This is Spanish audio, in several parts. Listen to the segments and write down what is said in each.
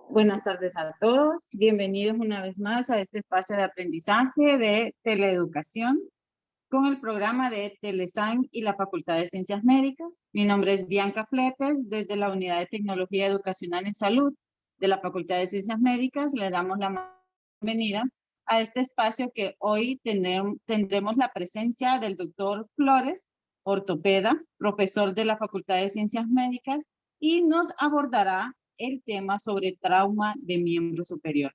Buenas tardes a todos. Bienvenidos una vez más a este espacio de aprendizaje de teleeducación con el programa de Telesan y la Facultad de Ciencias Médicas. Mi nombre es Bianca Fletes, desde la Unidad de Tecnología Educacional en Salud de la Facultad de Ciencias Médicas. Le damos la bienvenida a este espacio que hoy tendremos la presencia del doctor Flores, ortopeda, profesor de la Facultad de Ciencias Médicas, y nos abordará el tema sobre trauma de miembro superior.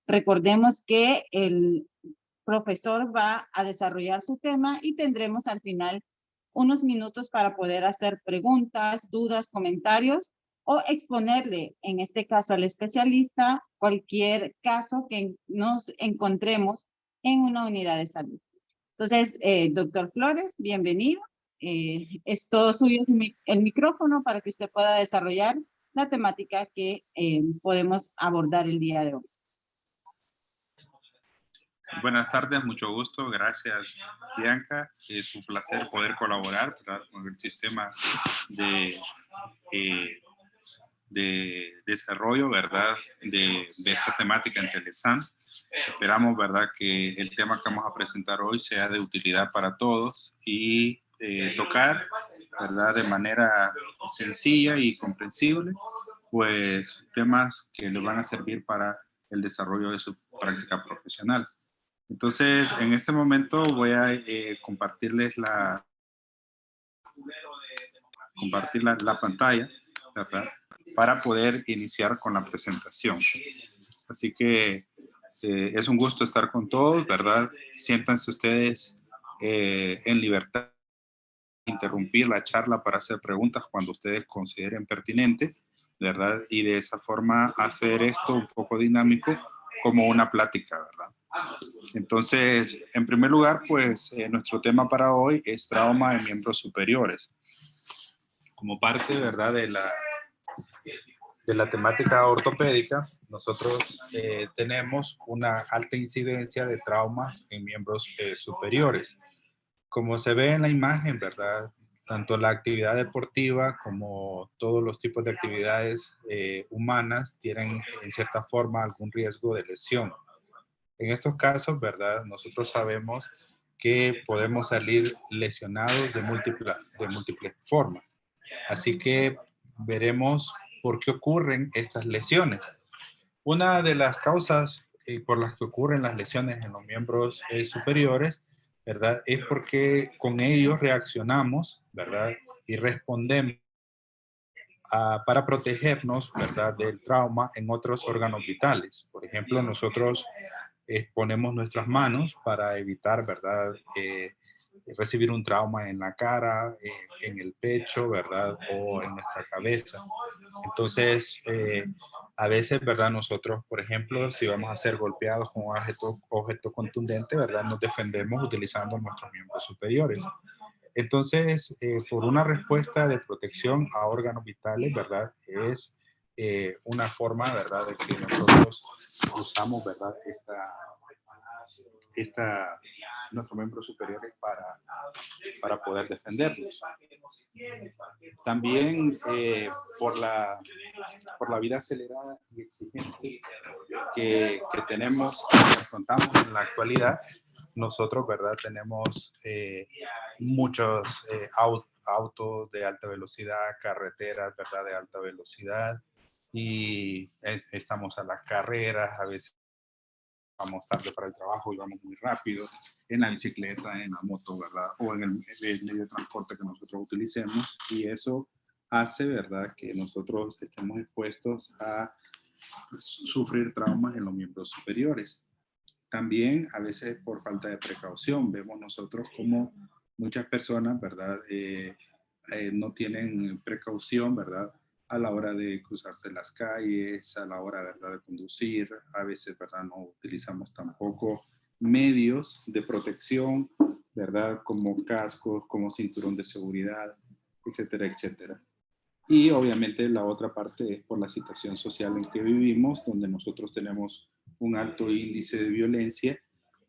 Recordemos que el profesor va a desarrollar su tema y tendremos al final unos minutos para poder hacer preguntas, dudas, comentarios o exponerle, en este caso al especialista, cualquier caso que nos encontremos en una unidad de salud. Entonces, doctor Flores, bienvenido. Es todo suyo el micrófono para que usted pueda desarrollar la temática que podemos abordar el día de hoy. Buenas tardes, mucho gusto. Gracias, Bianca. Es un placer poder colaborar, ¿verdad?, con el sistema de desarrollo, ¿verdad?, de esta temática en Telesan. Esperamos, ¿verdad?, que el tema que vamos a presentar hoy sea de utilidad para todos y tocar, ¿verdad?, de manera sencilla y comprensible, pues temas que les van a servir para el desarrollo de su práctica profesional. Entonces, en este momento voy a compartirles la pantalla, ¿verdad?, para poder iniciar con la presentación. Así que es un gusto estar con todos, ¿verdad? Siéntanse ustedes en libertad de interrumpir la charla para hacer preguntas cuando ustedes consideren pertinente, ¿verdad? Y de esa forma hacer esto un poco dinámico como una plática, ¿verdad? Entonces, en primer lugar, pues nuestro tema para hoy es trauma de miembros superiores. Como parte, ¿verdad?, de la temática ortopédica, nosotros tenemos una alta incidencia de traumas en miembros superiores. Como se ve en la imagen, ¿verdad?, tanto la actividad deportiva como todos los tipos de actividades humanas tienen en cierta forma algún riesgo de lesión. En estos casos, ¿verdad?, nosotros sabemos que podemos salir lesionados de múltiples formas. Así que veremos por qué ocurren estas lesiones. Una de las causas por las que ocurren las lesiones en los miembros superiores, ¿verdad?, es porque con ellos reaccionamos, ¿verdad?, y respondemos para protegernos, ¿verdad?, del trauma en otros órganos vitales. Por ejemplo, nosotros ponemos nuestras manos para evitar, ¿verdad?, recibir un trauma en la cara, en el pecho, ¿verdad?, o en nuestra cabeza. Entonces, a veces, ¿verdad?, nosotros, por ejemplo, si vamos a ser golpeados con un objeto contundente, ¿verdad?, nos defendemos utilizando nuestros miembros superiores. Entonces, por una respuesta de protección a órganos vitales, ¿verdad?, es una forma, ¿verdad?, de que nosotros usamos, ¿verdad?, nuestros miembros superiores para poder defendernos. También por la vida acelerada y exigente que tenemos, que afrontamos en la actualidad, nosotros, ¿verdad?, tenemos muchos autos de alta velocidad, carreteras, ¿verdad?, de alta velocidad, y estamos a las carreras, a veces vamos tarde para el trabajo y vamos muy rápido, en la bicicleta, en la moto, ¿verdad?, o en el medio de transporte que nosotros utilicemos, y eso hace, ¿verdad?, que nosotros estemos expuestos a sufrir traumas en los miembros superiores. También a veces por falta de precaución vemos nosotros como muchas personas, ¿verdad?, no tienen precaución, ¿verdad?, a la hora de cruzarse las calles, a la hora, ¿verdad?, de conducir. A veces, ¿verdad?, no utilizamos tampoco medios de protección, ¿verdad?, como cascos, como cinturón de seguridad, etcétera, etcétera. Y obviamente la otra parte es por la situación social en que vivimos, donde nosotros tenemos un alto índice de violencia,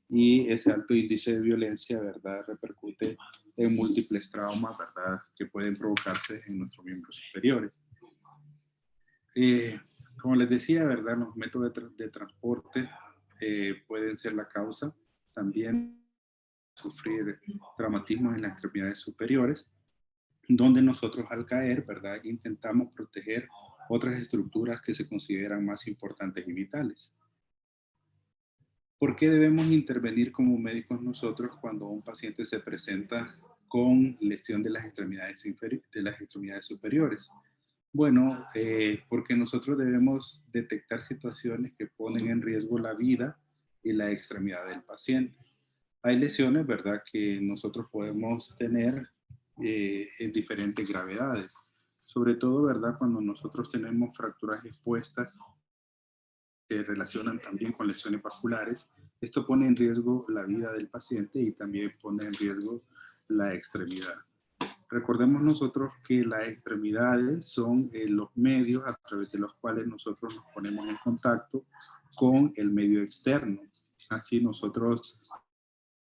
y ese alto índice de violencia, ¿verdad?, repercute en múltiples traumas, ¿verdad?, que pueden provocarse en nuestros miembros superiores. Como les decía, ¿verdad? Los métodos de transporte pueden ser la causa. También sufrir traumatismos en las extremidades superiores, donde nosotros al caer, ¿verdad? Intentamos proteger otras estructuras que se consideran más importantes y vitales. ¿Por qué debemos intervenir como médicos nosotros cuando un paciente se presenta con lesión de las extremidades superiores? Bueno, porque nosotros debemos detectar situaciones que ponen en riesgo la vida y la extremidad del paciente. Hay lesiones, ¿verdad?, que nosotros podemos tener en diferentes gravedades. Sobre todo, ¿verdad?, cuando nosotros tenemos fracturas expuestas que relacionan también con lesiones vasculares. Esto pone en riesgo la vida del paciente y también pone en riesgo la extremidad. Recordemos nosotros que las extremidades son los medios a través de los cuales nosotros nos ponemos en contacto con el medio externo. Así nosotros,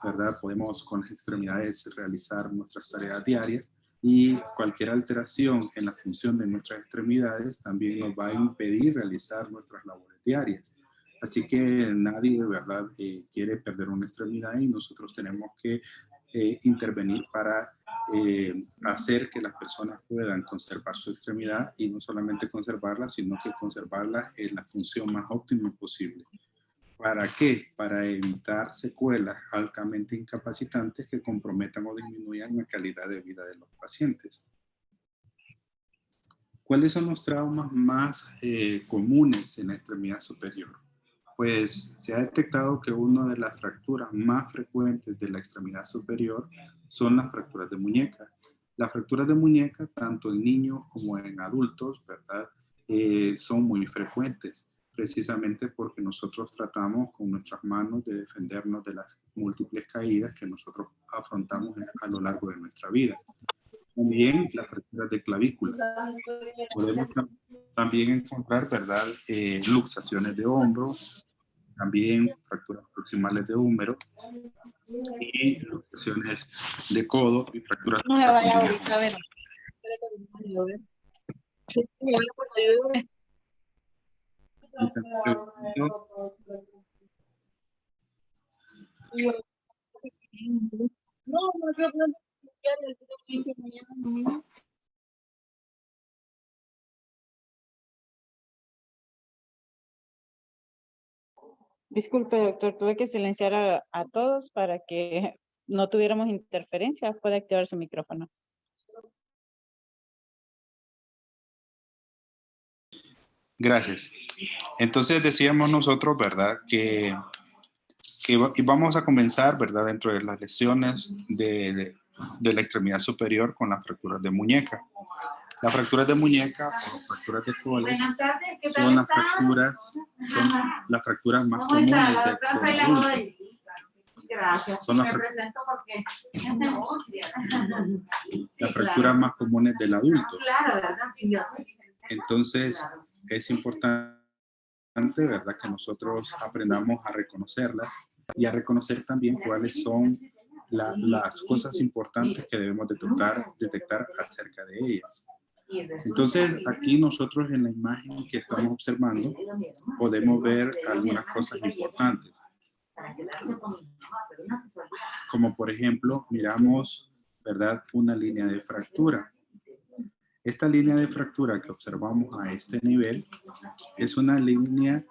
¿verdad?, podemos con las extremidades realizar nuestras tareas diarias y cualquier alteración en la función de nuestras extremidades también nos va a impedir realizar nuestras labores diarias. Así que nadie, ¿verdad?, quiere perder una extremidad y nosotros tenemos que intervenir para hacer que las personas puedan conservar su extremidad y no solamente conservarla, sino que conservarla en la función más óptima posible. ¿Para qué? Para evitar secuelas altamente incapacitantes que comprometan o disminuyan la calidad de vida de los pacientes. ¿Cuáles son los traumas más comunes en la extremidad superior? Pues se ha detectado que una de las fracturas más frecuentes de la extremidad superior son las fracturas de muñeca. Las fracturas de muñeca, tanto en niños como en adultos, ¿verdad? Son muy frecuentes, precisamente porque nosotros tratamos con nuestras manos de defendernos de las múltiples caídas que nosotros afrontamos a lo largo de nuestra vida. También las fracturas de clavícula. Podemos también encontrar, ¿verdad?, luxaciones de hombro, también fracturas proximales de húmero y luxaciones de codo y fracturas. No me vaya ahorita a ver. Disculpe, doctor, tuve que silenciar a todos para que no tuviéramos interferencia. Puede activar su micrófono. Gracias. Entonces decíamos nosotros, ¿verdad?, que vamos a comenzar, ¿verdad?, dentro de las lesiones de la extremidad superior con las fracturas de muñeca. Las fracturas de muñeca o fracturas de codo son las fracturas más comunes de adultos. Gracias. Son Me presento porque es negocio. Las fracturas más comunes del adulto. Claro, ¿verdad? Sí, yo sé. Entonces, es importante, ¿verdad?, que nosotros aprendamos a reconocerlas y a reconocer también cuáles son las cosas importantes que debemos detectar acerca de ellas. Entonces, aquí nosotros en la imagen que estamos observando podemos ver algunas cosas importantes. Como por ejemplo, miramos, ¿verdad?, una línea de fractura. Esta línea de fractura que observamos a este nivel es una línea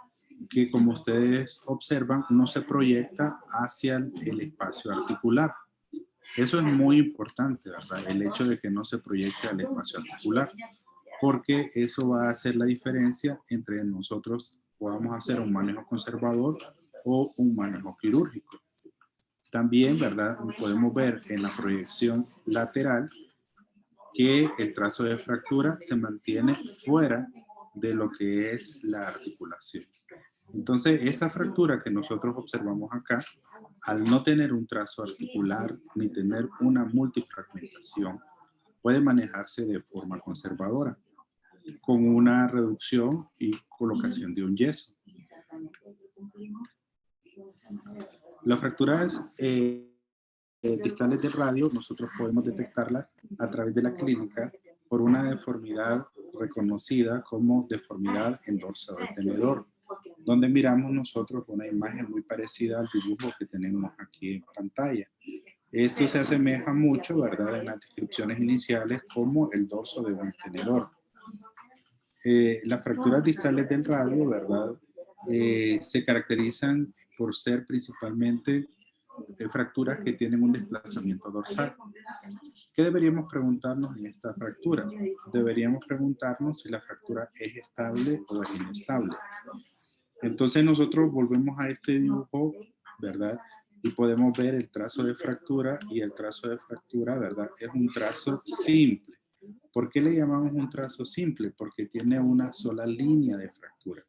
que, como ustedes observan, no se proyecta hacia el espacio articular. Eso es muy importante, ¿verdad? El hecho de que no se proyecte al espacio articular, porque eso va a hacer la diferencia entre nosotros podamos hacer un manejo conservador o un manejo quirúrgico. También, ¿verdad?, podemos ver en la proyección lateral que el trazo de fractura se mantiene fuera de lo que es la articulación. Entonces, esta fractura que nosotros observamos acá, al no tener un trazo articular ni tener una multifragmentación, puede manejarse de forma conservadora, con una reducción y colocación de un yeso. Las fracturas distales del radio, nosotros podemos detectarlas a través de la clínica por una deformidad reconocida como deformidad en dorso de tenedor, donde miramos nosotros una imagen muy parecida al dibujo que tenemos aquí en pantalla. Esto se asemeja mucho, ¿verdad?, en las descripciones iniciales como el dorso de un tenedor. Las fracturas distales del radio, ¿verdad?, se caracterizan por ser principalmente fracturas que tienen un desplazamiento dorsal. ¿Qué deberíamos preguntarnos en esta fractura? Deberíamos preguntarnos si la fractura es estable o es inestable. Entonces nosotros volvemos a este dibujo, ¿verdad? Y podemos ver el trazo de fractura, y el trazo de fractura, ¿verdad?, es un trazo simple. ¿Por qué le llamamos un trazo simple? Porque tiene una sola línea de fractura.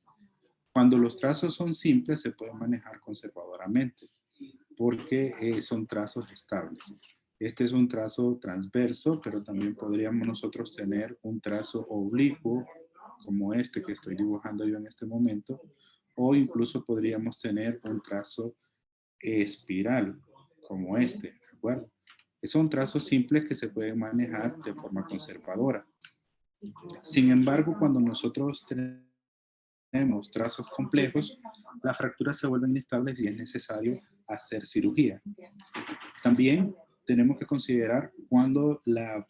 Cuando los trazos son simples se pueden manejar conservadoramente, porque son trazos estables. Este es un trazo transverso, pero también podríamos nosotros tener un trazo oblicuo, como este que estoy dibujando yo en este momento, o incluso podríamos tener un trazo espiral, como este, ¿de acuerdo? Son trazos simples que se pueden manejar de forma conservadora. Sin embargo, cuando nosotros tenemos trazos complejos, las fracturas se vuelven inestables y es necesario hacer cirugía. También tenemos que considerar cuando la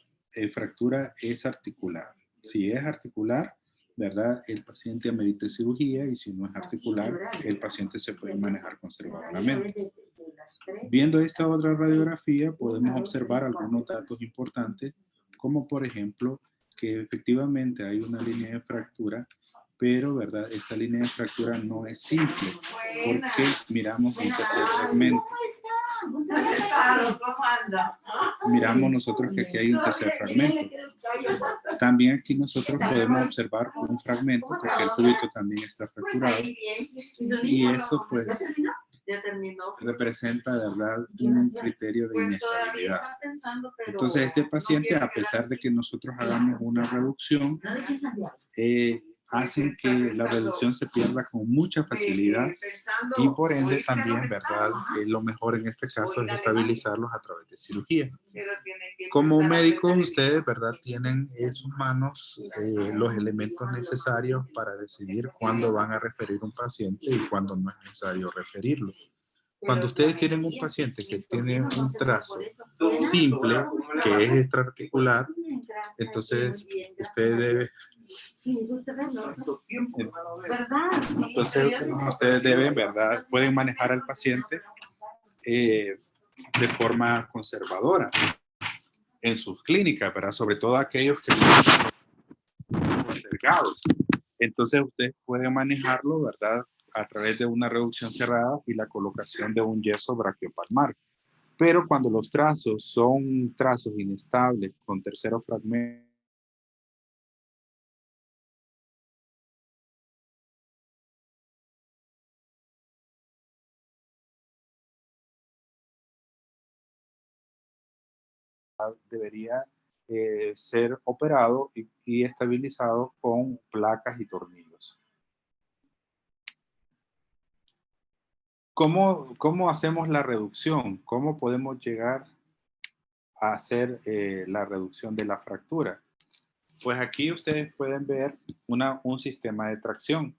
fractura es articular. Si es articular, ¿verdad?, el paciente amerita cirugía, y si no es articular, el paciente se puede manejar conservadoramente. Viendo esta otra radiografía, podemos observar algunos datos importantes, como por ejemplo, que efectivamente hay una línea de fractura, pero, ¿verdad?, esta línea de fractura no es simple, porque miramos un tercer fragmento. Miramos nosotros que aquí hay un tercer fragmento. También aquí nosotros podemos observar un fragmento, porque el cúbito también está fracturado, y eso pues representa, ¿verdad?, un criterio de inestabilidad. Entonces este paciente, a pesar de que nosotros hagamos una reducción, hacen que la reducción se pierda con mucha facilidad, y por ende también, ¿verdad?, lo mejor en este caso es estabilizarlos a través de cirugía. Como médicos, ustedes, ¿verdad?, tienen en sus manos los elementos necesarios para decidir cuándo van a referir un paciente y cuándo no es necesario referirlo. Cuando ustedes tienen un paciente que tiene un trazo simple, que es extraarticular, entonces ustedes deben, ¿verdad?, pueden manejar al paciente de forma conservadora en sus clínicas, ¿verdad?, sobre todo aquellos que son postergados. Entonces ustedes pueden manejarlo, ¿verdad?, a través de una reducción cerrada y la colocación de un yeso braquiopalmar. Pero cuando los trazos son trazos inestables con tercero fragmento, debería ser operado y estabilizado con placas y tornillos. ¿Cómo hacemos la reducción? ¿Cómo podemos llegar a hacer la reducción de la fractura? Pues aquí ustedes pueden ver un sistema de tracción.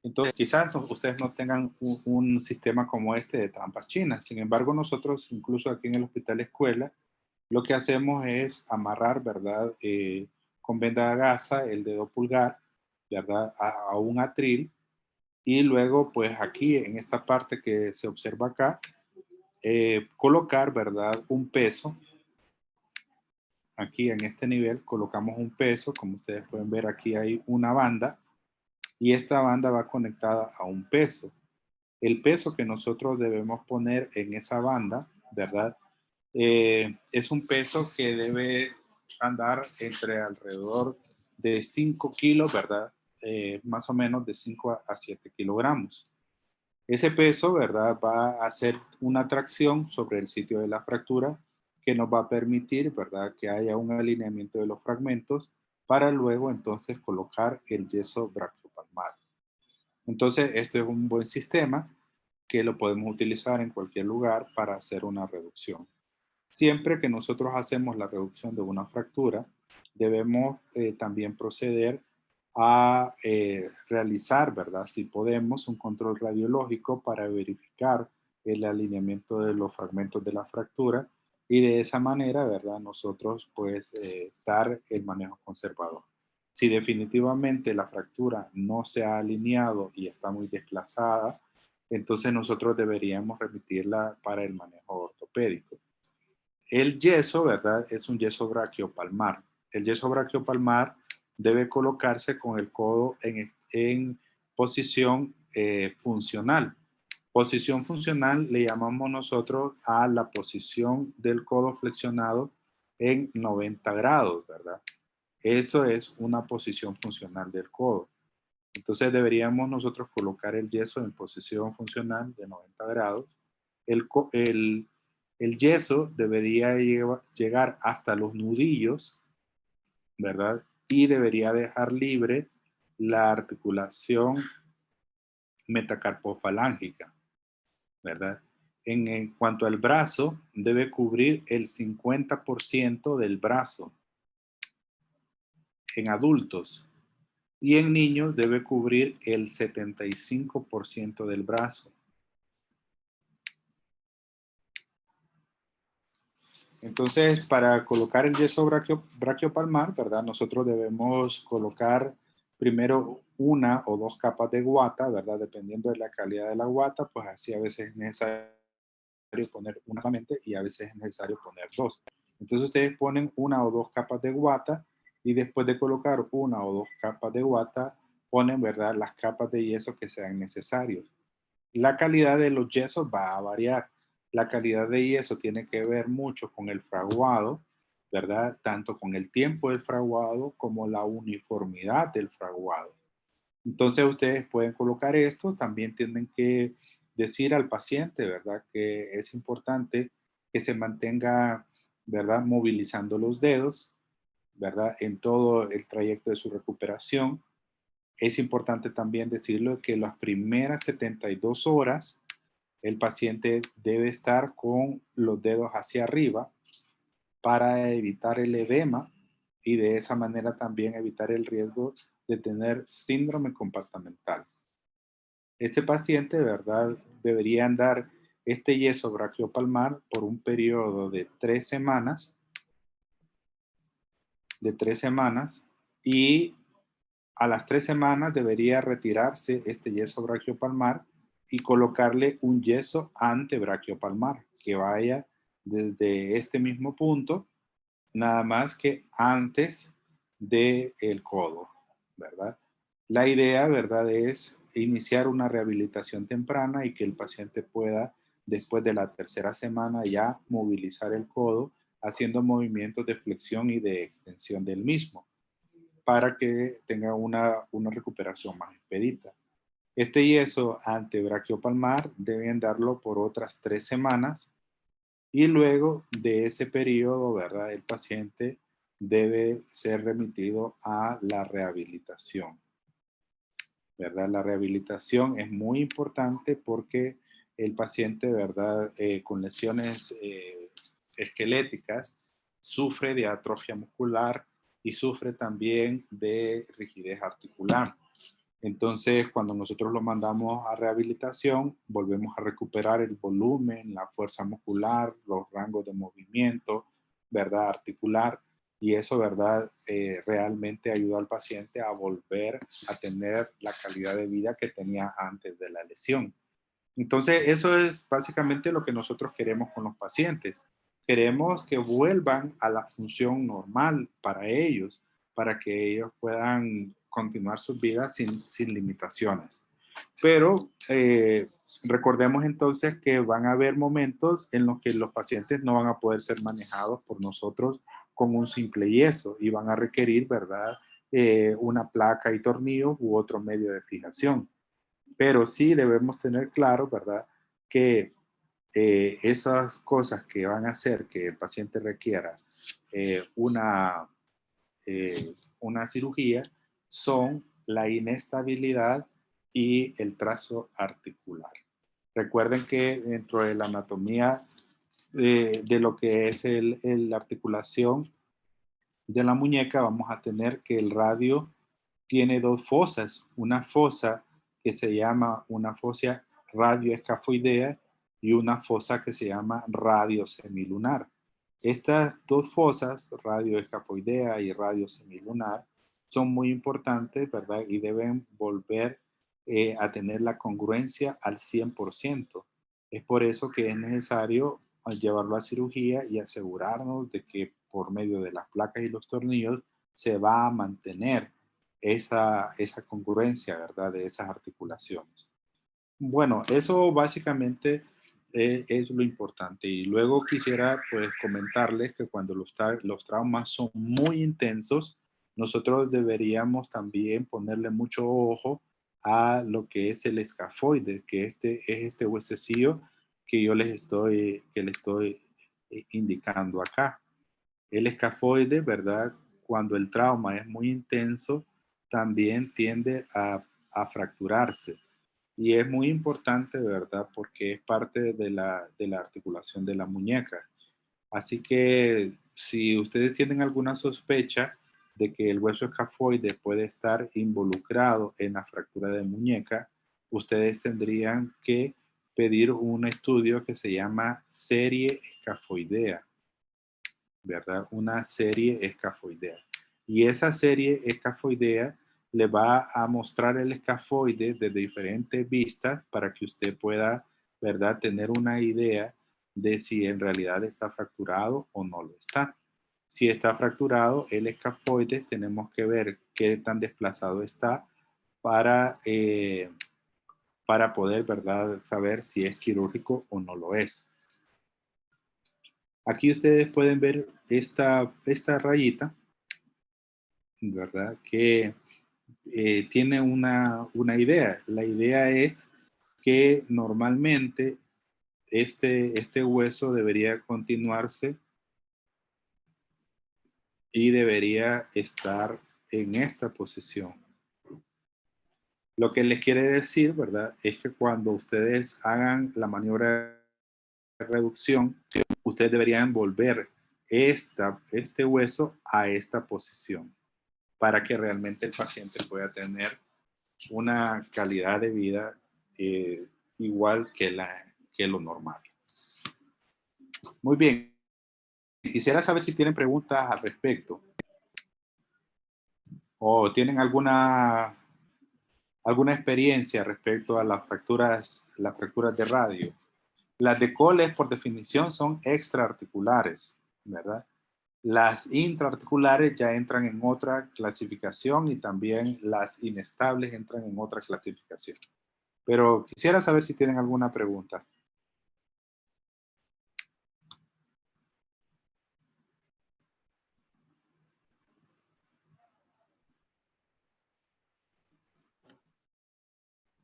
Entonces, quizás ustedes no tengan un sistema como este de trampas chinas. Sin embargo, nosotros, incluso aquí en el Hospital Escuela, lo que hacemos es amarrar, ¿verdad?, con venda de gasa el dedo pulgar, ¿verdad?, a un atril, y luego, pues aquí, en esta parte que se observa acá, colocar, ¿verdad?, un peso. Aquí en este nivel colocamos un peso. Como ustedes pueden ver, aquí hay una banda, y esta banda va conectada a un peso. El peso que nosotros debemos poner en esa banda, ¿verdad?, es un peso que debe andar entre alrededor de 5 kilos, ¿verdad?, más o menos de 5 a 7 kilogramos. Ese peso, ¿verdad?, va a hacer una tracción sobre el sitio de la fractura que nos va a permitir, ¿verdad?, que haya un alineamiento de los fragmentos para luego entonces colocar el yeso braquiopalmar. Entonces, este es un buen sistema que lo podemos utilizar en cualquier lugar para hacer una reducción. Siempre que nosotros hacemos la reducción de una fractura, debemos también proceder a realizar, ¿verdad? Si podemos, un control radiológico para verificar el alineamiento de los fragmentos de la fractura y de esa manera, ¿verdad? Nosotros pues dar el manejo conservador. Si definitivamente la fractura no se ha alineado y está muy desplazada, entonces nosotros deberíamos remitirla para el manejo ortopédico. El yeso, ¿verdad? Es un yeso braquiopalmar. El yeso braquiopalmar debe colocarse con el codo en posición funcional. Posición funcional le llamamos nosotros a la posición del codo flexionado en 90 grados, ¿verdad? Eso es una posición funcional del codo. Entonces deberíamos nosotros colocar el yeso en posición funcional de 90 grados. El yeso debería llegar hasta los nudillos, ¿verdad? Y debería dejar libre la articulación metacarpofalángica, ¿verdad? En cuanto al brazo, debe cubrir el 50% del brazo en adultos y en niños debe cubrir el 75% del brazo. Entonces, para colocar el yeso braquiopalmar, ¿verdad? Nosotros debemos colocar primero una o dos capas de guata, ¿verdad? Dependiendo de la calidad de la guata, pues así a veces es necesario poner una solamente y a veces es necesario poner dos. Entonces ustedes ponen una o dos capas de guata y después de colocar una o dos capas de guata, ponen, ¿verdad? Las capas de yeso que sean necesarios. La calidad de los yesos va a variar. La calidad de yeso tiene que ver mucho con el fraguado, ¿verdad? Tanto con el tiempo del fraguado como la uniformidad del fraguado. Entonces ustedes pueden colocar esto, también tienen que decir al paciente, ¿verdad? Que es importante que se mantenga, ¿verdad? Movilizando los dedos, ¿verdad? En todo el trayecto de su recuperación. Es importante también decirlo que las primeras 72 horas el paciente debe estar con los dedos hacia arriba para evitar el edema y de esa manera también evitar el riesgo de tener síndrome compartimental. Este paciente, ¿verdad? Debería andar este yeso braquiopalmar por un periodo de 3 semanas, y a las 3 semanas debería retirarse este yeso braquiopalmar y colocarle un yeso antebraquiopalmar que vaya desde este mismo punto, nada más que antes del codo, ¿verdad? La idea, ¿verdad?, es iniciar una rehabilitación temprana y que el paciente pueda, después de la tercera semana, ya movilizar el codo haciendo movimientos de flexión y de extensión del mismo para que tenga una recuperación más expedita. Este yeso antebraquiopalmar deben darlo por otras 3 semanas y luego de ese periodo, ¿verdad? El paciente debe ser remitido a la rehabilitación, ¿verdad? La rehabilitación es muy importante porque el paciente, ¿verdad? Con lesiones esqueléticas sufre de atrofia muscular y sufre también de rigidez articular. Entonces, cuando nosotros lo mandamos a rehabilitación, volvemos a recuperar el volumen, la fuerza muscular, los rangos de movimiento, ¿verdad? Articular. Y eso, ¿verdad? Realmente ayuda al paciente a volver a tener la calidad de vida que tenía antes de la lesión. Entonces, eso es básicamente lo que nosotros queremos con los pacientes. Queremos que vuelvan a la función normal para ellos, para que ellos puedan continuar sus vidas sin limitaciones. Pero recordemos entonces que van a haber momentos en los que los pacientes no van a poder ser manejados por nosotros con un simple yeso y van a requerir, ¿verdad? Una placa y tornillos u otro medio de fijación. Pero sí debemos tener claro, ¿verdad? Que esas cosas que van a hacer que el paciente requiera eh, una, una cirugía son la inestabilidad y el trazo articular. Recuerden que dentro de la anatomía de lo que es la articulación, de la muñeca, vamos a tener que el radio tiene dos fosas. Una fosa que se llama una fosa radioescafoidea y una fosa que se llama radiosemilunar. Estas dos fosas, radioescafoidea y radiosemilunar, son muy importantes, ¿verdad? Y deben volver a tener la congruencia al 100%. Es por eso que es necesario llevarlo a cirugía y asegurarnos de que por medio de las placas y los tornillos se va a mantener esa congruencia, ¿verdad? De esas articulaciones. Bueno, eso básicamente es lo importante. Y luego quisiera pues comentarles que cuando los traumas son muy intensos, nosotros deberíamos también ponerle mucho ojo a lo que es el escafoide, que es este huesecillo que yo les estoy indicando acá. El escafoide, ¿verdad? Cuando el trauma es muy intenso, también tiende a fracturarse. Y es muy importante, ¿verdad? Porque es parte de la articulación de la muñeca. Así que si ustedes tienen alguna sospecha de que el hueso escafoide puede estar involucrado en la fractura de muñeca, ustedes tendrían que pedir un estudio que se llama serie escafoidea, ¿verdad? Una serie escafoidea. Y esa serie escafoidea le va a mostrar el escafoide desde diferentes vistas para que usted pueda, ¿verdad?, tener una idea de si en realidad está fracturado o no lo está. Si está fracturado el escafoide, tenemos que ver qué tan desplazado está para poder, ¿verdad?, saber si es quirúrgico o no lo es. Aquí ustedes pueden ver esta rayita, ¿verdad? Que tiene una idea. La idea es que normalmente este hueso debería continuarse y debería estar en esta posición. Lo que les quiere decir, ¿verdad? Es que cuando ustedes hagan la maniobra de reducción, ustedes deberían volver este hueso a esta posición para que realmente el paciente pueda tener una calidad de vida igual que lo normal. Muy bien. Quisiera saber si tienen preguntas al respecto o tienen alguna experiencia respecto a las fracturas de radio. Las de Coles, por definición, son extraarticulares, ¿verdad? Las intraarticulares ya entran en otra clasificación y también las inestables entran en otra clasificación. Pero quisiera saber si tienen alguna pregunta.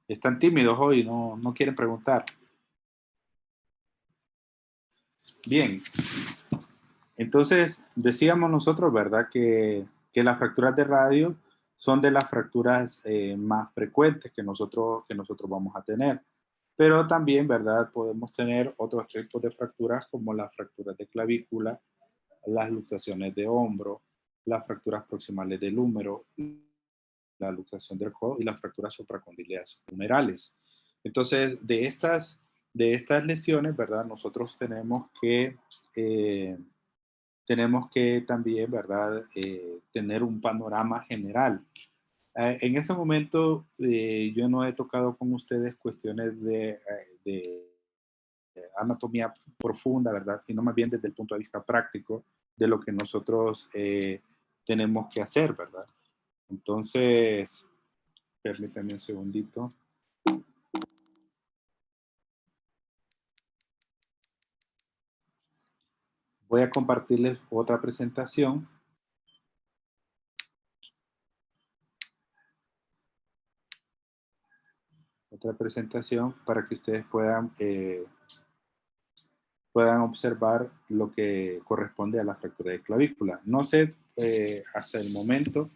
Están tímidos hoy, no quieren preguntar. Bien. Entonces, decíamos nosotros, ¿verdad? Que las fracturas de radio son de las fracturas más frecuentes que nosotros vamos a tener. Pero también, ¿verdad? Podemos tener otros tipos de fracturas como las fracturas de clavícula, las luxaciones de hombro, las fracturas proximales del húmero, la luxación del codo y las fracturas supracondyleas humerales. Entonces, de estas lesiones, ¿verdad? Nosotros tenemos que también, ¿verdad? Tener un panorama general. En este momento, yo no he tocado con ustedes cuestiones de anatomía profunda, ¿verdad? Sino más bien desde el punto de vista práctico de lo que nosotros tenemos que hacer, ¿verdad? Entonces, permítanme un segundito. Voy a compartirles otra presentación. Para que ustedes puedan observar lo que corresponde a la fractura de clavícula. No sé hasta el momento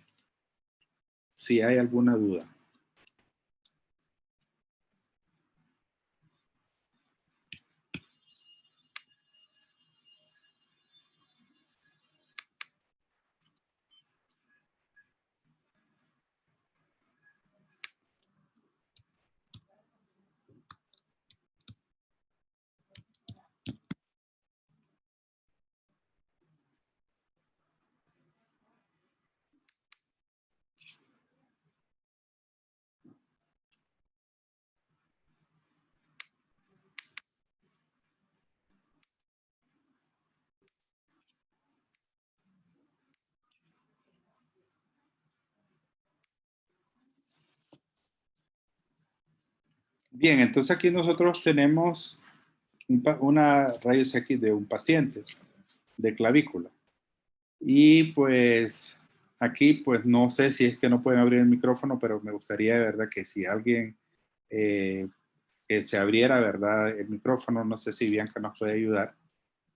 si hay alguna duda. Bien, entonces aquí nosotros tenemos una rayos X de un paciente de clavícula. Y pues aquí pues no sé si es que no pueden abrir el micrófono, pero me gustaría de verdad que si alguien eh, que se abriera, ¿verdad? El micrófono, no sé si Bianca nos puede ayudar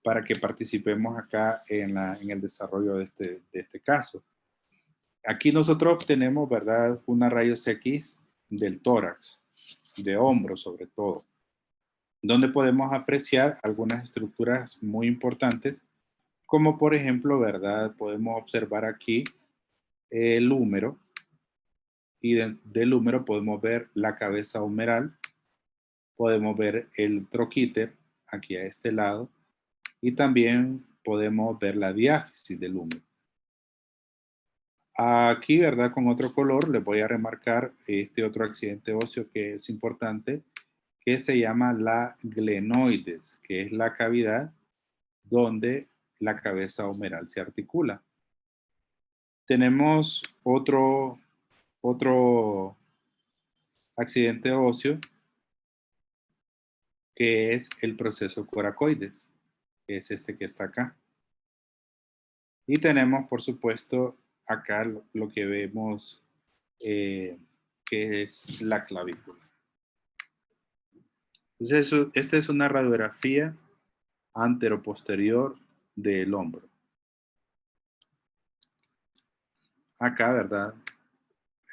para que participemos acá en el desarrollo de este caso. Aquí nosotros obtenemos, ¿verdad? Una rayos X del tórax, de hombro sobre todo, donde podemos apreciar algunas estructuras muy importantes, como por ejemplo, ¿verdad? Podemos observar aquí el húmero y del húmero podemos ver la cabeza humeral, podemos ver el troquíter aquí a este lado y también podemos ver la diáfisis del húmero. Aquí, ¿verdad? Con otro color les voy a remarcar este otro accidente óseo que es importante, que se llama la glenoides, que es la cavidad donde la cabeza humeral se articula. Tenemos otro accidente óseo que es el proceso coracoides, que es este que está acá. Y tenemos, por supuesto, acá lo que vemos, que es la clavícula. Entonces, esta es una radiografía anteroposterior del hombro. Acá, ¿verdad?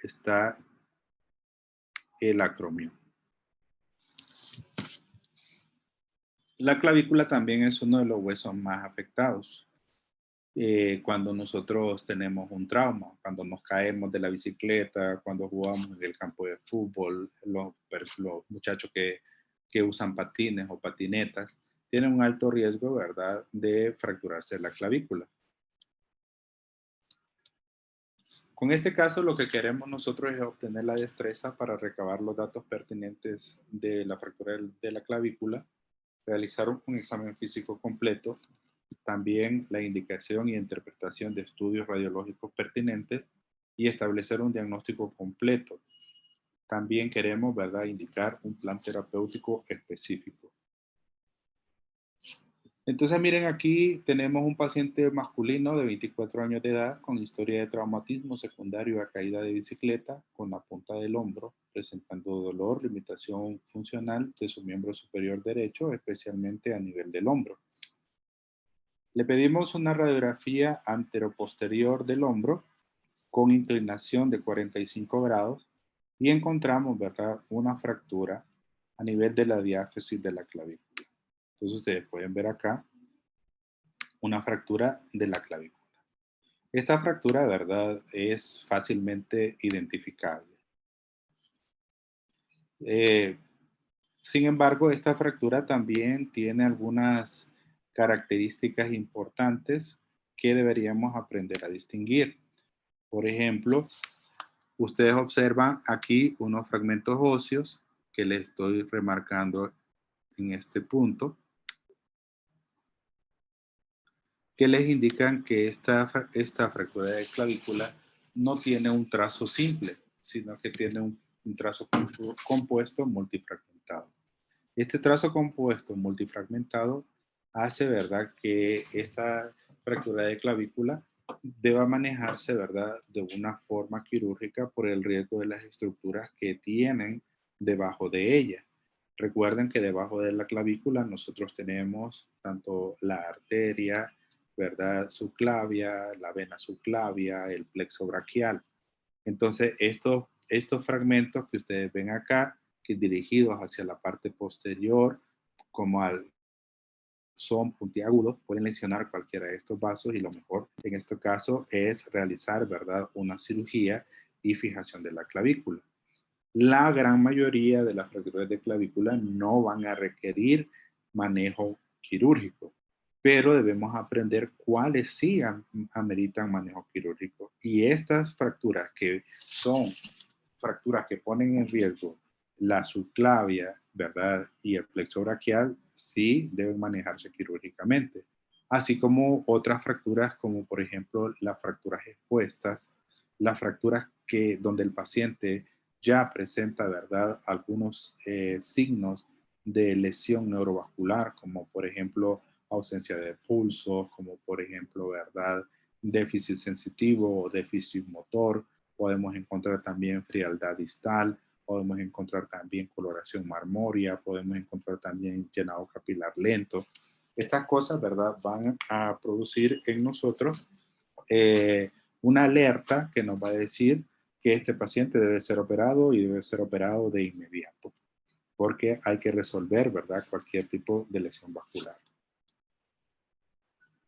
Está el acromio. La clavícula también es uno de los huesos más afectados. Cuando nosotros tenemos un trauma, cuando nos caemos de la bicicleta, cuando jugamos en el campo de fútbol, los muchachos que usan patines o patinetas, tienen un alto riesgo, ¿verdad?, de fracturarse la clavícula. Con este caso, lo que queremos nosotros es obtener la destreza para recabar los datos pertinentes de la fractura de la clavícula, realizar un examen físico completo, también la indicación y interpretación de estudios radiológicos pertinentes y establecer un diagnóstico completo. También queremos, ¿verdad?, indicar un plan terapéutico específico. Entonces, miren, aquí tenemos un paciente masculino de 24 años de edad con historia de traumatismo secundario a caída de bicicleta con la punta del hombro, presentando dolor, limitación funcional de su miembro superior derecho, especialmente a nivel del hombro. Le pedimos una radiografía anteroposterior del hombro con inclinación de 45 grados y encontramos, ¿verdad?, una fractura a nivel de la diáfisis de la clavícula. Entonces ustedes pueden ver acá una fractura de la clavícula. Esta fractura, ¿verdad?, es fácilmente identificable. Sin embargo, esta fractura también tiene algunas características importantes que deberíamos aprender a distinguir. Por ejemplo, ustedes observan aquí unos fragmentos óseos que les estoy remarcando en este punto, que les indican que esta fractura de clavícula no tiene un trazo simple, sino que tiene un trazo compuesto multifragmentado. Este trazo compuesto multifragmentado hace, ¿verdad?, que esta fractura de clavícula deba manejarse, ¿verdad?, de una forma quirúrgica por el riesgo de las estructuras que tienen debajo de ella. Recuerden que debajo de la clavícula nosotros tenemos tanto la arteria, ¿verdad?, subclavia, la vena subclavia, el plexo braquial. Entonces, estos fragmentos que ustedes ven acá, que dirigidos hacia la parte posterior, como son puntiagudos, pueden lesionar cualquiera de estos vasos y lo mejor en este caso es realizar, ¿verdad?, una cirugía y fijación de la clavícula. La gran mayoría de las fracturas de clavícula no van a requerir manejo quirúrgico, pero debemos aprender cuáles sí ameritan manejo quirúrgico. Y estas fracturas que son fracturas que ponen en riesgo la subclavia, ¿verdad?, y el plexo braquial, sí deben manejarse quirúrgicamente. Así como otras fracturas, como por ejemplo las fracturas expuestas, las fracturas donde el paciente ya presenta, ¿verdad?, algunos signos de lesión neurovascular, como por ejemplo ausencia de pulso, como por ejemplo, ¿verdad?, déficit sensitivo o déficit motor. Podemos encontrar también frialdad distal, podemos encontrar también coloración marmórea, podemos encontrar también llenado capilar lento. Estas cosas, ¿verdad?, van a producir en nosotros una alerta que nos va a decir que este paciente debe ser operado y debe ser operado de inmediato, porque hay que resolver, ¿verdad?, cualquier tipo de lesión vascular.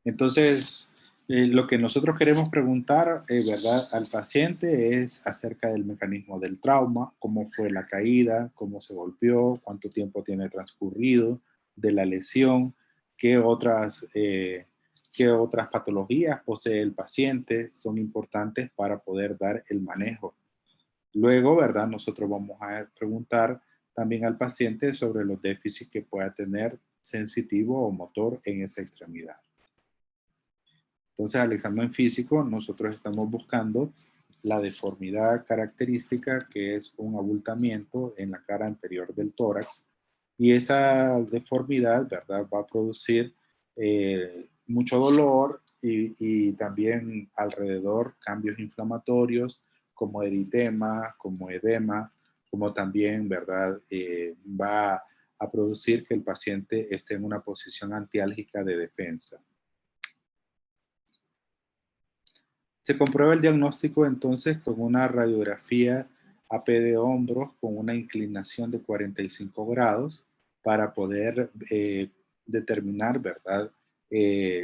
Entonces, lo que nosotros queremos preguntar, ¿verdad?, al paciente es acerca del mecanismo del trauma, cómo fue la caída, cómo se golpeó, cuánto tiempo tiene transcurrido de la lesión, qué otras patologías posee el paciente, son importantes para poder dar el manejo. Luego, ¿verdad?, nosotros vamos a preguntar también al paciente sobre los déficits que pueda tener sensitivo o motor en esa extremidad. Entonces, al examen físico, nosotros estamos buscando la deformidad característica, que es un abultamiento en la cara anterior del tórax, y esa deformidad, ¿verdad?, va a producir mucho dolor y también alrededor cambios inflamatorios como eritema, como edema, como también, ¿verdad?, va a producir que el paciente esté en una posición antiálgica de defensa. Se comprueba el diagnóstico entonces con una radiografía AP de hombros con una inclinación de 45 grados para poder determinar, ¿verdad?,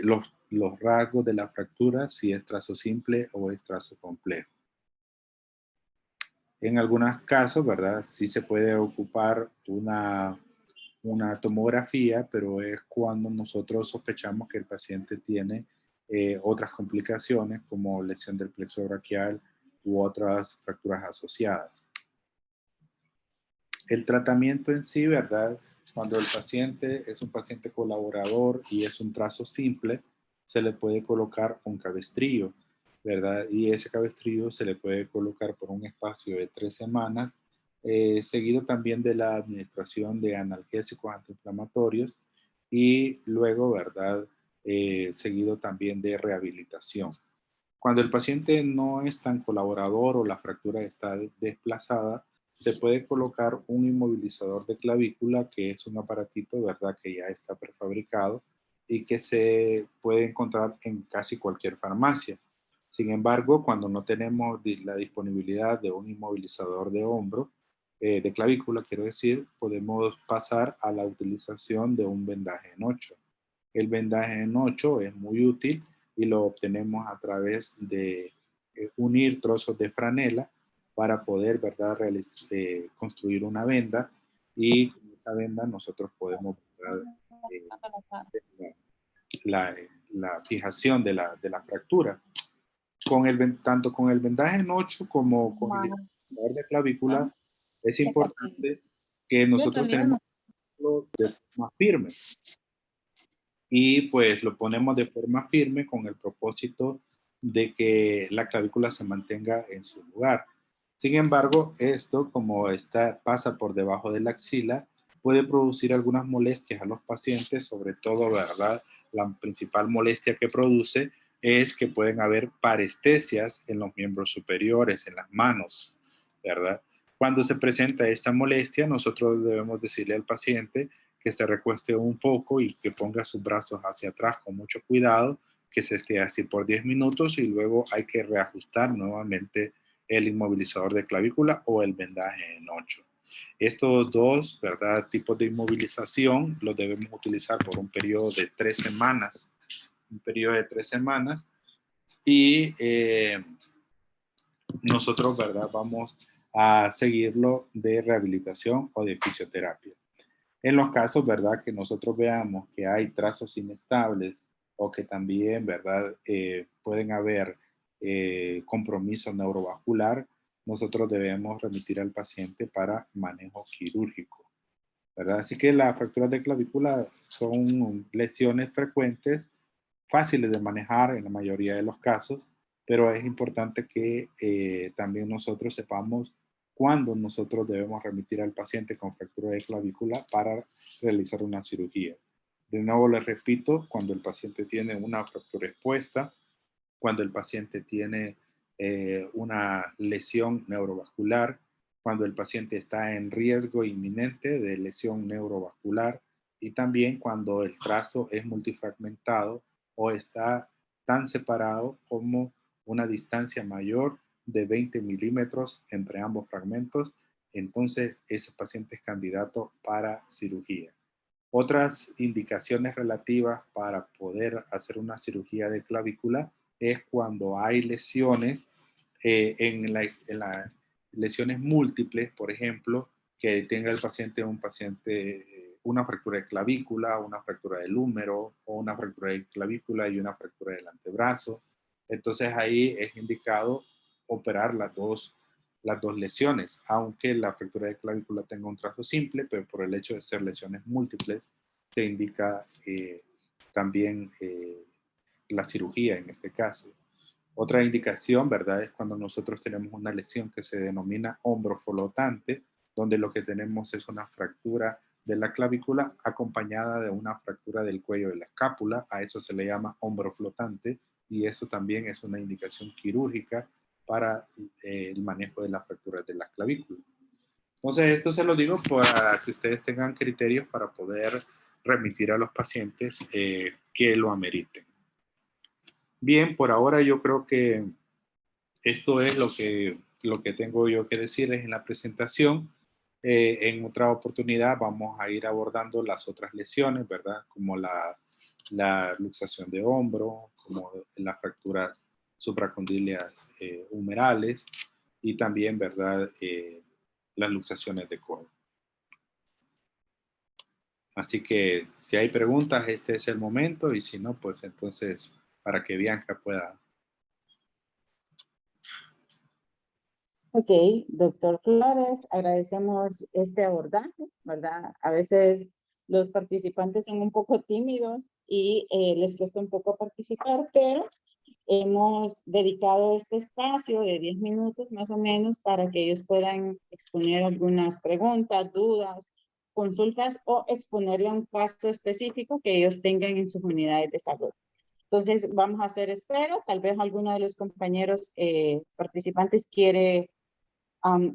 los rasgos de la fractura, si es trazo simple o es trazo complejo. En algunos casos, ¿verdad?, sí se puede ocupar una tomografía, pero es cuando nosotros sospechamos que el paciente tiene otras complicaciones como lesión del plexo braquial u otras fracturas asociadas. El tratamiento en sí, ¿verdad?, cuando el paciente es un paciente colaborador y es un trazo simple, se le puede colocar un cabestrillo, ¿verdad? Y ese cabestrillo se le puede colocar por un espacio de 3 semanas, seguido también de la administración de analgésicos antiinflamatorios y luego, ¿verdad?, seguido también de rehabilitación. Cuando el paciente no es tan colaborador o la fractura está desplazada, se puede colocar un inmovilizador de clavícula, que es un aparatito, ¿verdad?, que ya está prefabricado y que se puede encontrar en casi cualquier farmacia. Sin embargo, cuando no tenemos la disponibilidad de un inmovilizador de hombro, de clavícula, quiero decir, podemos pasar a la utilización de un vendaje en 8. El vendaje en 8 es muy útil y lo obtenemos a través de unir trozos de franela para poder, ¿verdad?, construir una venda, y con esa venda nosotros podemos, ¿verdad?, la, la fijación de la fractura. Tanto con el vendaje en 8 como con el inmovilizador de clavícula, es importante que nosotros tenemos de forma firme. Y pues lo ponemos de forma firme con el propósito de que la clavícula se mantenga en su lugar. Sin embargo, esto, como pasa por debajo de la axila, puede producir algunas molestias a los pacientes, sobre todo, ¿verdad? La principal molestia que produce es que pueden haber parestesias en los miembros superiores, en las manos, ¿verdad? Cuando se presenta esta molestia, nosotros debemos decirle al paciente que se recueste un poco y que ponga sus brazos hacia atrás con mucho cuidado, que se esté así por 10 minutos y luego hay que reajustar nuevamente el inmovilizador de clavícula o el vendaje en 8. Estos dos, ¿verdad?, tipos de inmovilización los debemos utilizar por un periodo de 3 semanas. Un periodo de 3 semanas y nosotros, ¿verdad?, vamos a seguirlo de rehabilitación o de fisioterapia. En los casos, ¿verdad?, que nosotros veamos que hay trazos inestables o que también, ¿verdad?, pueden haber compromiso neurovascular, nosotros debemos remitir al paciente para manejo quirúrgico, ¿verdad? Así que las fracturas de clavícula son lesiones frecuentes, fáciles de manejar en la mayoría de los casos, pero es importante que también nosotros sepamos cuándo nosotros debemos remitir al paciente con fractura de clavícula para realizar una cirugía. De nuevo les repito, cuando el paciente tiene una fractura expuesta, cuando el paciente tiene una lesión neurovascular, cuando el paciente está en riesgo inminente de lesión neurovascular y también cuando el trazo es multifragmentado o está tan separado como una distancia mayor de 20 milímetros entre ambos fragmentos, entonces ese paciente es candidato para cirugía. Otras indicaciones relativas para poder hacer una cirugía de clavícula es cuando hay lesiones en las lesiones múltiples, por ejemplo, que tenga el paciente una fractura de clavícula, una fractura del húmero o una fractura de clavícula y una fractura del antebrazo. Entonces ahí es indicado operar las dos lesiones, aunque la fractura de clavícula tenga un trazo simple, pero por el hecho de ser lesiones múltiples, se indica también la cirugía en este caso. Otra indicación, ¿verdad?, es cuando nosotros tenemos una lesión que se denomina hombro flotante, donde lo que tenemos es una fractura de la clavícula acompañada de una fractura del cuello de la escápula. A eso se le llama hombro flotante y eso también es una indicación quirúrgica para el manejo de las fracturas de la clavícula. Entonces, esto se lo digo para que ustedes tengan criterios para poder remitir a los pacientes que lo ameriten. Bien, por ahora yo creo que esto es lo que tengo yo que decirles en la presentación. En otra oportunidad vamos a ir abordando las otras lesiones, ¿verdad? Como la luxación de hombro, como las fracturas supracondilias humerales y también, ¿verdad?, las luxaciones de codo. Así que si hay preguntas, este es el momento y si no, pues entonces para que Bianca pueda. Ok, doctor Flores, agradecemos este abordaje, ¿verdad? A veces los participantes son un poco tímidos y les cuesta un poco participar, pero hemos dedicado este espacio de 10 minutos más o menos para que ellos puedan exponer algunas preguntas, dudas, consultas o exponerle un caso específico que ellos tengan en sus unidades de salud. Entonces vamos a hacer espera, tal vez alguno de los compañeros participantes quiere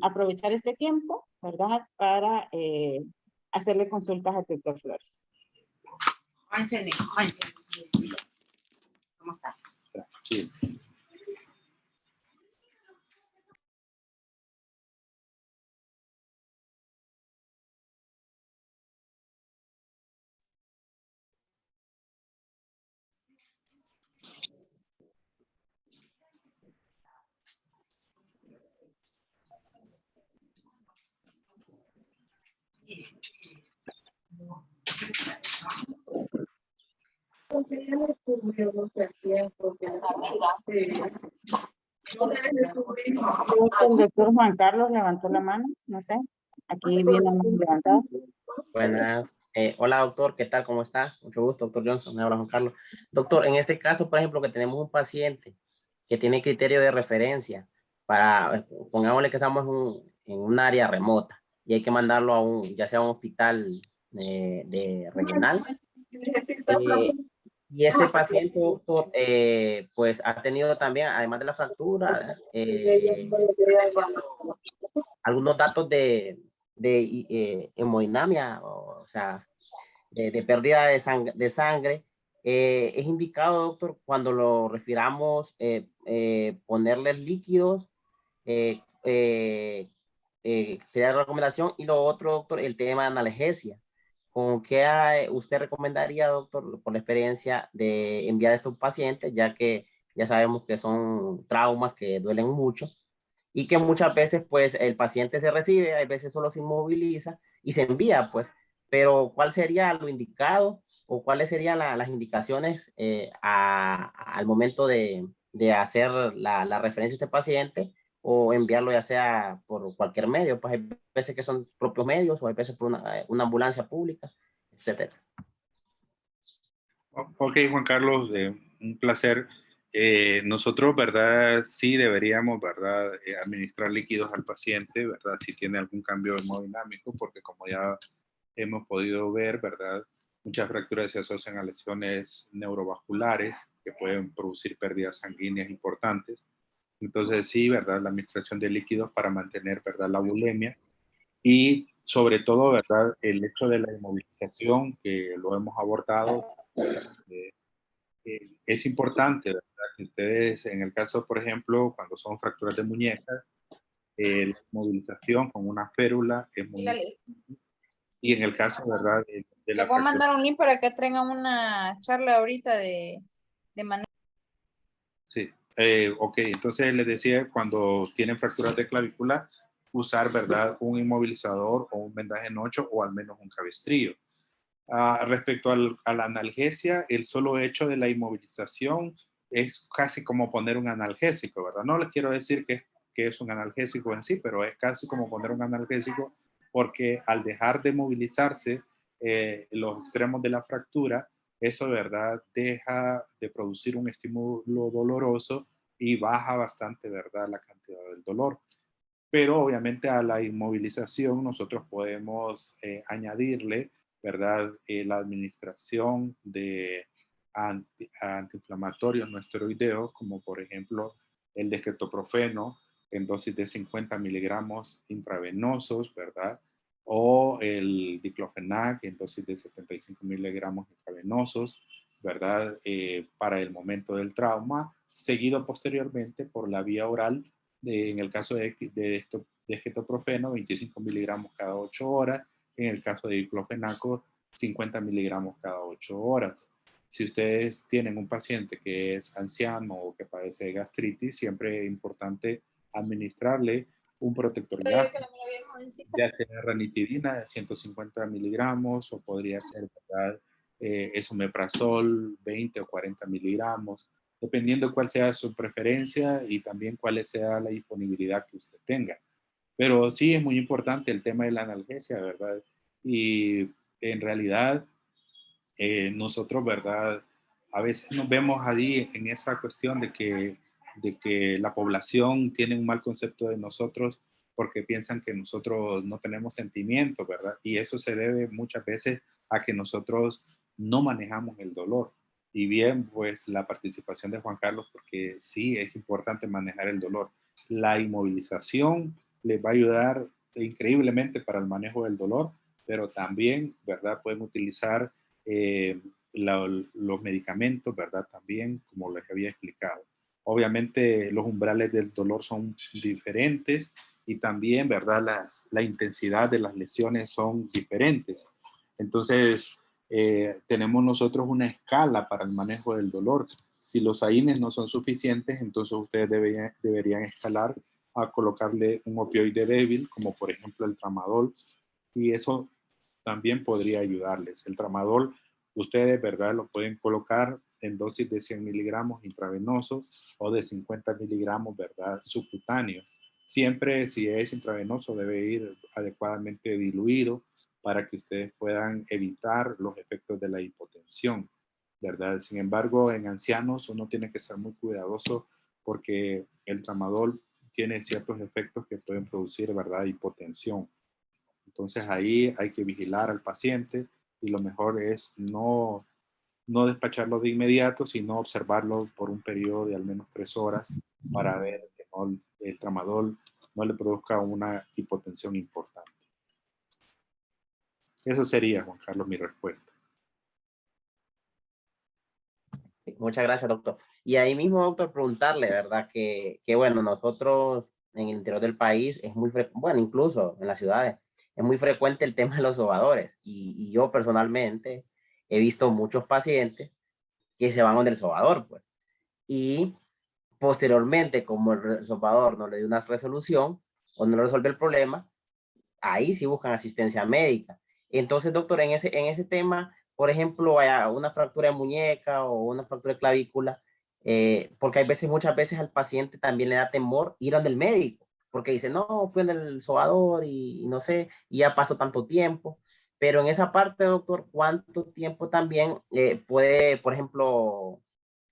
aprovechar este tiempo, ¿verdad? Para hacerle consultas al doctor Flores. ¿Cómo está? Sí. El doctor Juan Carlos levantó la mano, no sé, aquí viene la mano levantada. Buenas. Hola, doctor, ¿qué tal? ¿Cómo está? Mucho gusto, doctor Johnson. Me habla Juan Carlos. Doctor, en este caso, por ejemplo, que tenemos un paciente que tiene criterio de referencia para, pongámosle que estamos en un área remota y hay que mandarlo a ya sea a un hospital de regional. Y este paciente, doctor, pues ha tenido también, además de la fractura, algunos datos de hemodinamia, o sea, de pérdida de sangre. Es indicado, doctor, cuando lo refiramos, ponerles líquidos, sería la recomendación. Y lo otro, doctor, el tema de analgesia. ¿Con qué usted recomendaría, doctor, por la experiencia de enviar a estos pacientes, ya que ya sabemos que son traumas que duelen mucho y que muchas veces pues el paciente se recibe, a veces solo se inmoviliza y se envía pues, pero ¿cuál sería lo indicado o cuáles serían las indicaciones al momento de hacer la referencia a este paciente o enviarlo ya sea por cualquier medio? Pues hay veces que son propios medios o hay veces por una ambulancia pública, etcétera. Ok, Juan Carlos, un placer. Nosotros, ¿verdad? Sí deberíamos, ¿verdad? Administrar líquidos al paciente, ¿verdad? Si tiene algún cambio hemodinámico, porque como ya hemos podido ver, ¿verdad? Muchas fracturas se asocian a lesiones neurovasculares que pueden producir pérdidas sanguíneas importantes. Entonces, sí, ¿verdad? La administración de líquidos para mantener, ¿verdad? La bulimia y sobre todo, ¿verdad? El hecho de la inmovilización, que lo hemos abordado, eh, es importante, ¿verdad? Que ustedes, en el caso, por ejemplo, cuando son fracturas de muñeca, la inmovilización con una férula es muy importante. Y en el caso, ¿verdad? De Le la voy a fractura. mandar un link para que traigan una charla ahorita de manejo. Sí, ok, entonces les decía, cuando tienen fracturas de clavícula, usar, ¿verdad? Un inmovilizador o un vendaje en 8 o al menos un cabestrillo. Respecto a la analgesia, el solo hecho de la inmovilización es casi como poner un analgésico, ¿verdad? No les quiero decir que es un analgésico en sí, pero es casi como poner un analgésico porque al dejar de movilizarse los extremos de la fractura, eso, ¿verdad? Deja de producir un estímulo doloroso y baja bastante, ¿verdad? La cantidad del dolor. Pero obviamente a la inmovilización nosotros podemos añadirle, ¿verdad? La administración de antiinflamatorios no esteroideos, como por ejemplo el desquetoprofeno en dosis de 50 miligramos intravenosos, ¿verdad? O el diclofenac en dosis de 75 miligramos intravenosos, ¿verdad? Para el momento del trauma, seguido posteriormente por la vía oral en el caso de esquetoprofeno, 25 miligramos cada 8 horas. En el caso de diclofenaco, 50 miligramos cada 8 horas. Si ustedes tienen un paciente que es anciano o que padece de gastritis, siempre es importante administrarle un protector gástrico, ya sea ranitidina de 150 miligramos o podría ser, ¿verdad? Esomeprazol 20 o 40 miligramos, dependiendo cuál sea su preferencia y también cuál sea la disponibilidad que usted tenga. Pero sí es muy importante el tema de la analgesia, ¿verdad? Y en realidad nosotros, ¿verdad? A veces nos vemos ahí en esa cuestión de que la población tiene un mal concepto de nosotros porque piensan que nosotros no tenemos sentimientos, ¿verdad? Y eso se debe muchas veces a que nosotros no manejamos el dolor. Y bien, pues la participación de Juan Carlos, porque sí es importante manejar el dolor. La inmovilización les va a ayudar increíblemente para el manejo del dolor, pero también, ¿verdad? Pueden utilizar los medicamentos, ¿verdad? También, como les había explicado. Obviamente los umbrales del dolor son diferentes y también, ¿verdad? La intensidad de las lesiones son diferentes. Entonces, tenemos nosotros una escala para el manejo del dolor. Si los AINES no son suficientes, entonces ustedes deberían escalar a colocarle un opioide débil, como por ejemplo el tramadol, y eso también podría ayudarles. El tramadol, ustedes, ¿verdad? Lo pueden colocar en dosis de 100 miligramos intravenosos o de 50 miligramos, ¿verdad? Subcutáneo. Siempre, si es intravenoso, debe ir adecuadamente diluido para que ustedes puedan evitar los efectos de la hipotensión, ¿verdad? Sin embargo, en ancianos uno tiene que ser muy cuidadoso porque el tramadol tiene ciertos efectos que pueden producir, ¿verdad? Hipotensión. Entonces ahí hay que vigilar al paciente y lo mejor es no despacharlo de inmediato, sino observarlo por un periodo de al menos 3 horas para ver que el tramadol no le produzca una hipotensión importante. Eso sería, Juan Carlos, mi respuesta. Muchas gracias, doctor. Y ahí mismo, doctor, preguntarle, ¿verdad? Que bueno, nosotros en el interior del país es muy frecuente, bueno, incluso en las ciudades, es muy frecuente el tema de los sobadores. Y yo personalmente he visto muchos pacientes que se van donde el sobador, pues. Y posteriormente, como el sobador no le dio una resolución o no resuelve el problema, ahí sí buscan asistencia médica. Entonces, doctor, en ese tema, por ejemplo, una fractura de muñeca o una fractura de clavícula, porque hay veces, muchas veces al paciente también le da temor ir donde el médico, porque dice, no, fui en el sobador y no sé, y ya pasó tanto tiempo. Pero en esa parte, doctor, ¿cuánto tiempo también puede, por ejemplo,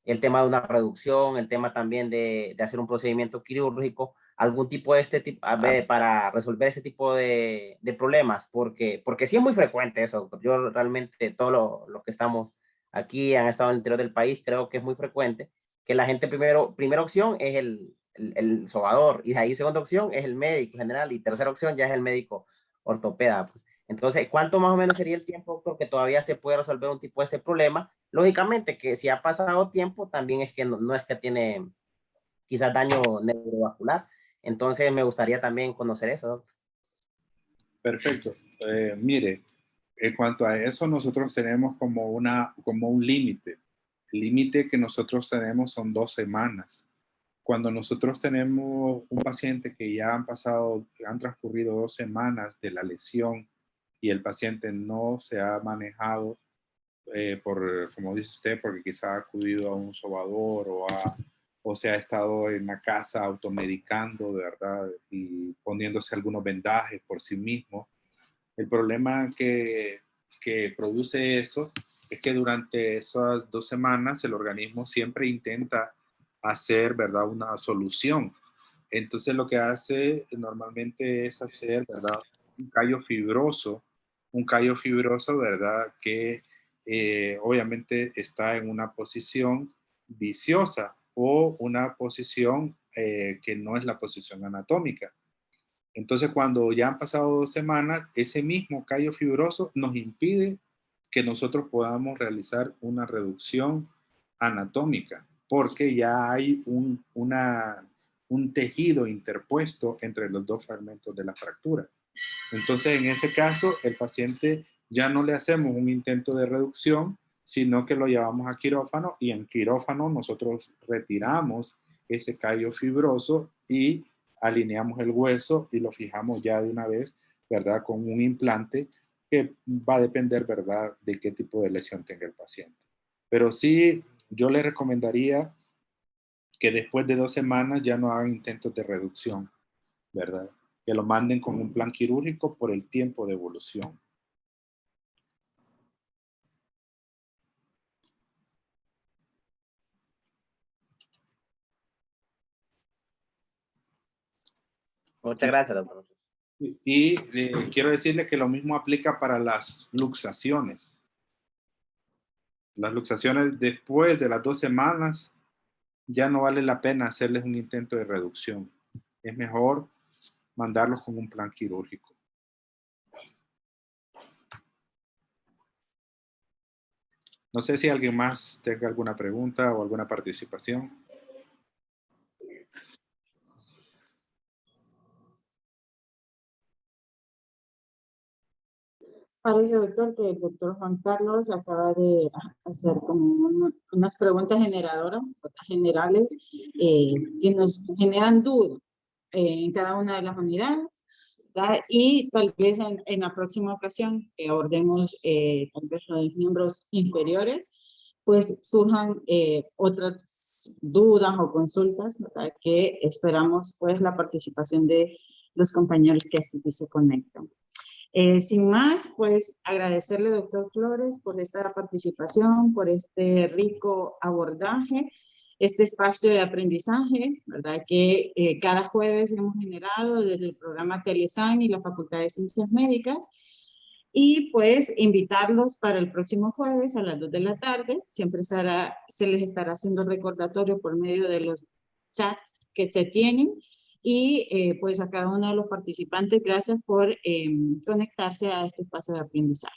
el tema de una reducción, el tema también de hacer un procedimiento quirúrgico, algún tipo de este tipo, para resolver ese tipo de problemas, porque sí es muy frecuente eso, doctor. Yo realmente, todos los que estamos aquí han estado en el interior del país, creo que es muy frecuente que la gente primera opción es el sobador, y de ahí segunda opción es el médico general, y tercera opción ya es el médico ortopeda. Pues. Entonces, ¿cuánto más o menos sería el tiempo, doctor, que todavía se puede resolver un tipo de ese problema? Lógicamente que si ha pasado tiempo, también es que no es que tiene quizás daño neurovascular. Entonces, me gustaría también conocer eso, doctor. Perfecto. Mire, en cuanto a eso, nosotros tenemos como un límite. El límite que nosotros tenemos son 2 semanas. Cuando nosotros tenemos un paciente que ya han transcurrido 2 semanas de la lesión y el paciente no se ha manejado como dice usted, porque quizá ha acudido a un sobador o se ha estado en la casa automedicando, de verdad, y poniéndose algunos vendajes por sí mismo. El problema que produce eso es que durante esas 2 semanas el organismo siempre intenta hacer, ¿verdad?, una solución. Entonces lo que hace normalmente es hacer, ¿verdad?, un callo fibroso, ¿verdad?, que obviamente está en una posición viciosa o una posición que no es la posición anatómica. Entonces, cuando ya han pasado 2 semanas, ese mismo callo fibroso nos impide que nosotros podamos realizar una reducción anatómica, porque ya hay un tejido interpuesto entre los 2 fragmentos de la fractura. Entonces, en ese caso, el paciente ya no le hacemos un intento de reducción, sino que lo llevamos a quirófano y en quirófano nosotros retiramos ese callo fibroso y alineamos el hueso y lo fijamos ya de una vez, ¿verdad? Con un implante que va a depender, ¿verdad?, de qué tipo de lesión tenga el paciente. Pero sí, yo le recomendaría que después de 2 semanas ya no hagan intentos de reducción, ¿verdad? Que lo manden con un plan quirúrgico por el tiempo de evolución. Muchas gracias, doctor. Y quiero decirle que lo mismo aplica para las luxaciones. Las luxaciones después de las 2 semanas ya no vale la pena hacerles un intento de reducción. Es mejor mandarlos con un plan quirúrgico. No sé si alguien más tenga alguna pregunta o alguna participación. Parece, doctor, que el doctor Juan Carlos acaba de hacer como unas preguntas generales que nos generan dudas en cada una de las unidades, ¿verdad? Y tal vez en la próxima ocasión que abordemos tal vez los miembros inferiores, pues surjan otras dudas o consultas, ¿verdad?, que esperamos pues la participación de los compañeros que aquí se conectan. Sin más, pues agradecerle, doctor Flores, por esta participación, por este rico abordaje, este espacio de aprendizaje, ¿verdad?, que cada jueves hemos generado desde el programa Telesan y la Facultad de Ciencias Médicas. Y pues invitarlos para el próximo jueves a las 2 de la tarde. Siempre se les estará haciendo recordatorio por medio de los chats que se tienen. Y pues a cada uno de los participantes, gracias por conectarse a este espacio de aprendizaje.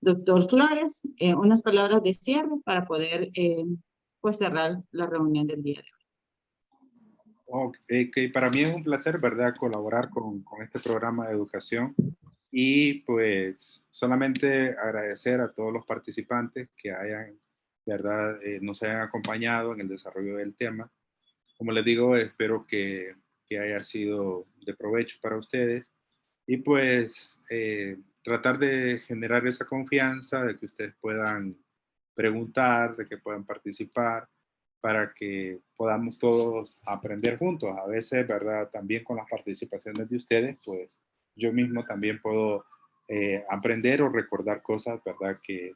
Doctor Flores, unas palabras de cierre para poder pues cerrar la reunión del día de hoy. Okay, para mí es un placer, ¿verdad?, colaborar con este programa de educación y pues solamente agradecer a todos los participantes que hayan, ¿verdad?, nos hayan acompañado en el desarrollo del tema. Como les digo, espero que haya sido de provecho para ustedes y pues tratar de generar esa confianza de que ustedes puedan preguntar, de que puedan participar para que podamos todos aprender juntos. A veces, ¿verdad? También con las participaciones de ustedes, pues yo mismo también puedo aprender o recordar cosas, ¿verdad? Que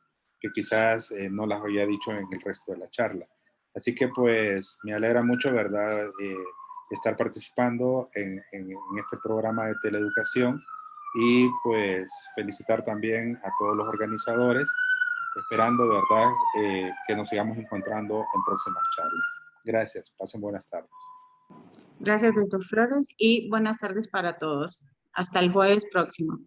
quizás no las había dicho en el resto de la charla. Así que pues me alegra mucho, ¿verdad? Estar participando en este programa de teleeducación y pues felicitar también a todos los organizadores, esperando, ¿verdad? Que nos sigamos encontrando en próximas charlas. Gracias, pasen buenas tardes. Gracias, doctor Flores, y buenas tardes para todos. Hasta el jueves próximo.